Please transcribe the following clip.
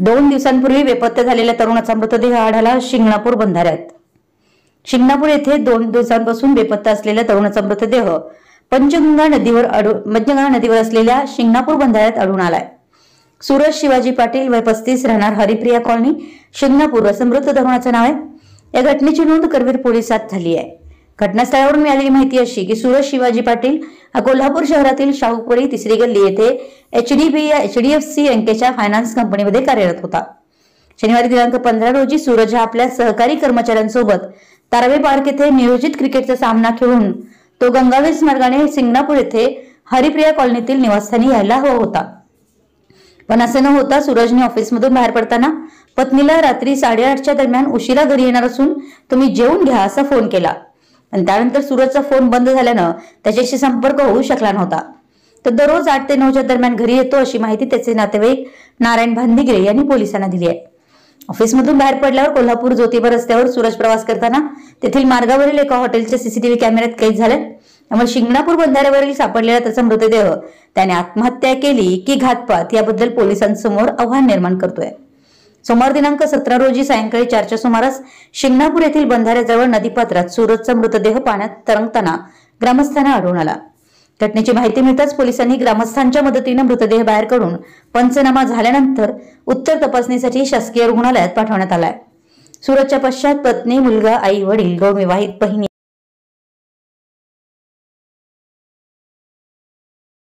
2 दिवसांपूर्वी बेपत्ता झालेल्या तरुणाचा मृतदेह आढळला शिंगणापूर बंधाऱ्यात। शिंगणापूर येथे 2 दिवसांपासून बेपत्ता असलेल्या तरुणाचा मृतदेह पंचगंगा नदीवर असलेल्या शिंगणापूर बंधाऱ्यात आढळून आलाय। सूरज शिवाजी पाटील वय 35 राहणार हरिप्रिया कॉलनी शिंगणापूर असं मृत तरुणाचं नाव आहे। या घटनेची नोंद करवीर पोलिसात झाली आहे। घटनास्थळावरून मिळालेली माहिती अशी की सूरज शिवाजी पाटील हा कोल्हापूर शहरातील शाहूपुरी 3री गल्ली येथे HDFC बँकेच्या फायनान्स कंपनीमध्ये कार्यरत होता। शनिवारी दिनांक 15 रोजी सूरज हा आपल्या सहकारी कर्मचाऱ्यांसोबत तारवे पार्क येथे नियोजित क्रिकेटचा सामना खेळून तो गंगावेस मार्गाने शिंगणापूर येथे हरिप्रिया कॉलनीतील निवासस्थानी यायला हवा होता, पण असं न होता सूरजने ऑफिसमधून बाहेर पडताना पत्नीला रात्री 8:30च्या दरम्यान उशिरा घरी येणार असून तुम्ही जेवून घ्या असा फोन केला। आणि त्यानंतर सूरजचा फोन बंद झाल्यानं त्याच्याशी संपर्क होऊ शकला नव्हता। तर दररोज 8 ते 9च्या दरम्यान घरी येतो अशी माहिती त्याचे नातेवाईक नारायण भांदिगरे यांनी पोलिसांना दिली आहे। ऑफिसमधून बाहेर पडल्यावर कोल्हापूर ज्योतिबा रस्त्यावर सूरज प्रवास करताना तेथील मार्गावरील एका हॉटेलच्या सीसीटीव्ही कॅमेऱ्यात कैद झाले। त्यामुळे शिंगणापूर बंधाऱ्यावरील सापडलेला त्याचा मृतदेह त्याने आत्महत्या केली की घातपात याबद्दल पोलिसांसमोर आव्हान निर्माण करतोय। सोमवार दिनांक 17 रोजी सायंकाळी 4च्या सुमारास शिंगणापूर येथील बंधाऱ्याजवळ नदीपात्रात सूरजचा मृतदेह पाण्यात तरंगताना ग्रामस्थांना आढळून आला। घटनेची माहिती मिळताच पोलिसांनी ग्रामस्थांच्या मदतीने मृतदेह बाहेर काढून पंचनामा झाल्यानंतर उत्तर तपासणीसाठी शासकीय रुग्णालयात पाठवण्यात आलाय। सूरजच्या पश्चात पत्नी, मुलगा, आई, वडील, 2 विवाहित बहिणी